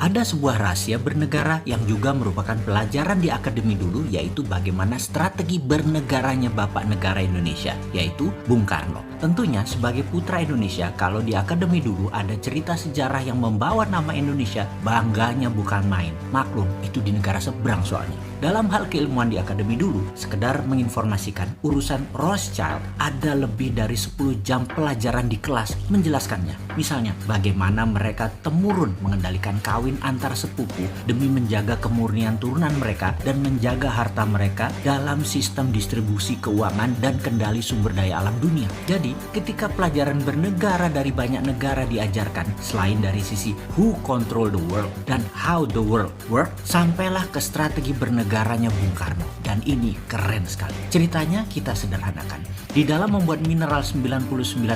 Ada sebuah rahasia bernegara yang juga merupakan pelajaran di akademi dulu, yaitu bagaimana strategi bernegaranya Bapak Negara Indonesia, yaitu Bung Karno. Tentunya sebagai putra Indonesia, kalau di akademi dulu ada cerita sejarah yang membawa nama Indonesia, bangganya bukan main. Maklum, itu di negara seberang soalnya. Dalam hal keilmuan di akademi dulu, sekedar menginformasikan urusan Rothschild, ada lebih dari 10 jam pelajaran di kelas menjelaskannya. Misalnya, bagaimana mereka temurun mengendalikan kawin antar sepupu demi menjaga kemurnian turunan mereka dan menjaga harta mereka dalam sistem distribusi keuangan dan kendali sumber daya alam dunia. Jadi, ketika pelajaran bernegara dari banyak negara diajarkan, selain dari sisi who control the world dan how the world work, sampailah ke strategi bernegaranya Bung Karno. Dan ini keren sekali. Ceritanya kita sederhanakan. Di dalam membuat mineral 99,9%,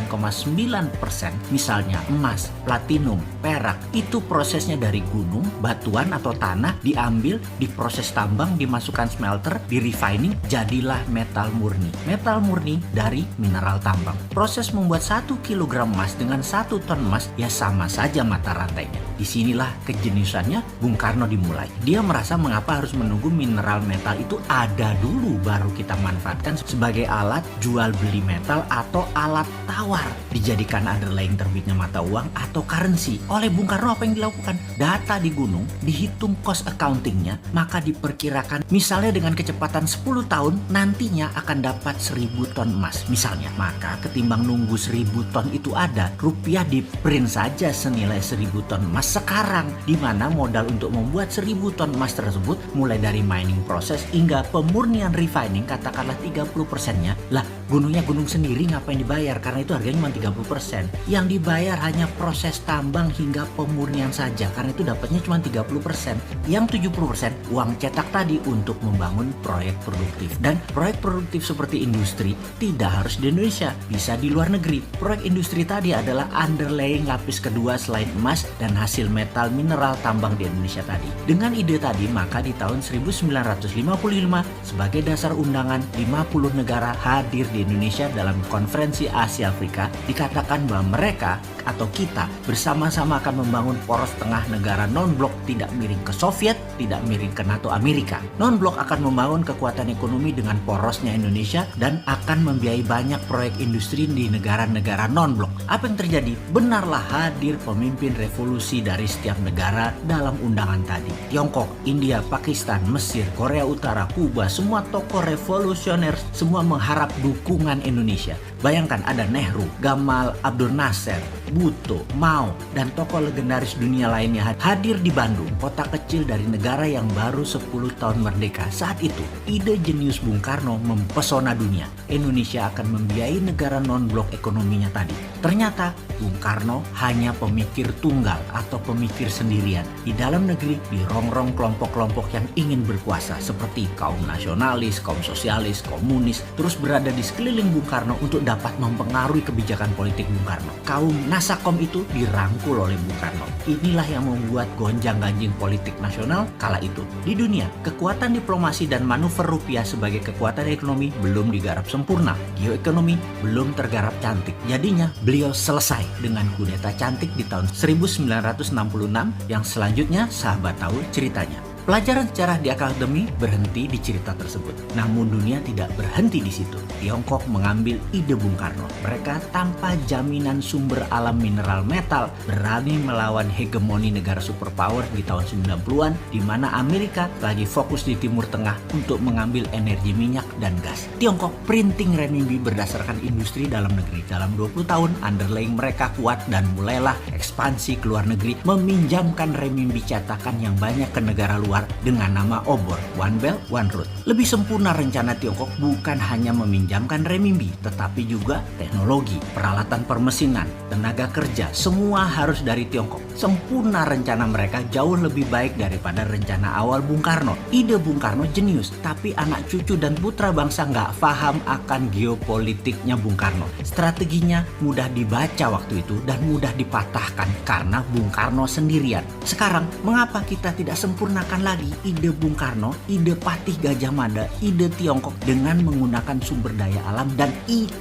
misalnya emas, platinum, perak, itu prosesnya dari gunung, batuan atau tanah diambil, diproses tambang, dimasukkan smelter, di refining, jadilah metal murni. Metal murni dari mineral tambang. Proses membuat 1 kg emas dengan 1 ton emas ya sama saja mata rantainya. Disinilah kejeniusannya Bung Karno dimulai. Dia merasa mengapa harus menunggu mineral metal itu ada dulu baru kita manfaatkan sebagai alat jual beli metal atau alat tawar, dijadikan underlying terbitnya mata uang atau currency. Oleh Bung Karno apa yang dilakukan? Data di gunung, dihitung cost accountingnya, maka diperkirakan misalnya dengan kecepatan 10 tahun nantinya akan dapat 1000 ton emas misalnya. Maka ketimbang nunggu 1000 ton itu ada, rupiah di print saja senilai 1000 ton emas sekarang, di mana modal untuk membuat 1000 ton emas tersebut mulai dari mining proses hingga pemurnian refining katakanlah 30%-nya. Lah, gunungnya gunung sendiri ngapain dibayar? Karena itu harganya cuma 30%. Yang dibayar hanya proses tambang hingga pemurnian saja, karena itu dapatnya cuma 30%. Yang 70% uang cetak tadi untuk membangun proyek produktif. Dan proyek produktif seperti industri tidak harus di Indonesia, bisa di luar negeri. Proyek industri tadi adalah underlying lapis kedua selain emas dan hasil metal mineral tambang di Indonesia tadi. Dengan ide tadi, maka di tahun 1955 sebagai dasar undangan 50 negara hadir di Indonesia dalam konferensi Asia Afrika, dikatakan bahwa mereka atau kita bersama-sama akan membangun poros tengah negara non-blok, tidak miring ke Soviet, tidak miring ke NATO Amerika. Non-blok akan membangun kekuatan ekonomi dengan porosnya Indonesia dan akan membiayai banyak proyek industri di negara-negara non-blok. Apa yang terjadi? Benarlah hadir pemimpin revolusi dari setiap negara dalam undangan tadi. Tiongkok, India, Pakistan, Mesir, Korea Utara, Kuba, semua tokoh revolusioner semua mengharap dukungan Indonesia. Bayangkan ada Nehru, Gamal Abdul Nasser, Bhutto, Mao, dan tokoh legendaris dunia lainnya hadir di Bandung, kota kecil dari negara yang baru 10 tahun merdeka. Saat itu, ide jenius Bung Karno mempesona dunia. Indonesia akan membiayai negara non-blok ekonominya tadi. Ternyata, Bung Karno hanya pemikir tunggal atau pemikir sendirian. Di dalam negeri dirongrong kelompok-kelompok yang ingin berkuasa seperti kaum nasionalis, kaum sosialis, komunis, terus berada di sekeliling Bung Karno untuk dapat mempengaruhi kebijakan politik Bung Karno. Kaum Nasakom itu dirangkul oleh Bung Karno. Inilah yang membuat gonjang-ganjing politik nasional kala itu. Di dunia, kekuatan diplomasi dan manuver rupiah sebagai kekuatan ekonomi belum digarap sempurna. Geoekonomi belum tergarap cantik. Jadinya, beliau selesai dengan kudeta cantik di tahun 1966 yang selanjutnya sahabat tahu ceritanya. Pelajaran sejarah di akademi berhenti di cerita tersebut. Namun dunia tidak berhenti di situ. Tiongkok mengambil ide Bung Karno. Mereka tanpa jaminan sumber alam mineral metal berani melawan hegemoni negara superpower di tahun 90-an, di mana Amerika lagi fokus di Timur Tengah untuk mengambil energi minyak dan gas. Tiongkok printing renminbi berdasarkan industri dalam negeri. Dalam 20 tahun underlying mereka kuat dan mulailah ekspansi ke luar negeri, meminjamkan renminbi cetakan yang banyak ke negara luar dengan nama obor, One Belt, One Road. Lebih sempurna rencana Tiongkok bukan hanya meminjamkan renminbi, tetapi juga teknologi, peralatan permesinan, tenaga kerja, semua harus dari Tiongkok. Sempurna rencana mereka jauh lebih baik daripada rencana awal Bung Karno. Ide Bung Karno jenius, tapi anak cucu dan putra bangsa nggak paham akan geopolitiknya Bung Karno. Strateginya mudah dibaca waktu itu dan mudah dipatahkan karena Bung Karno sendirian. Sekarang, mengapa kita tidak sempurnakan lagi ide Bung Karno, ide Patih Gajah Mada, ide Tiongkok dengan menggunakan sumber daya alam dan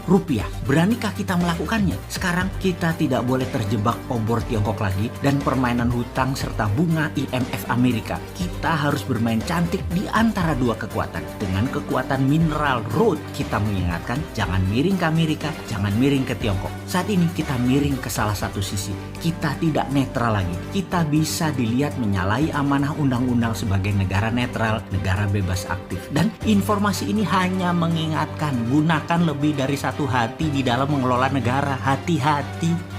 rupiah. Beranikah kita melakukannya? Sekarang kita tidak boleh terjebak obor Tiongkok lagi dan permainan hutang serta bunga IMF Amerika. Kita harus bermain cantik di antara dua kekuatan. Dengan kekuatan mineral road, kita mengingatkan jangan miring ke Amerika, jangan miring ke Tiongkok. Saat ini kita miring ke salah satu sisi. Kita tidak netral lagi. Kita bisa dilihat menyalahi amanah undang-undang sebagai negara netral, negara bebas aktif. Dan informasi ini hanya mengingatkan, gunakan lebih dari satu hati di dalam mengelola negara. Hati-hati.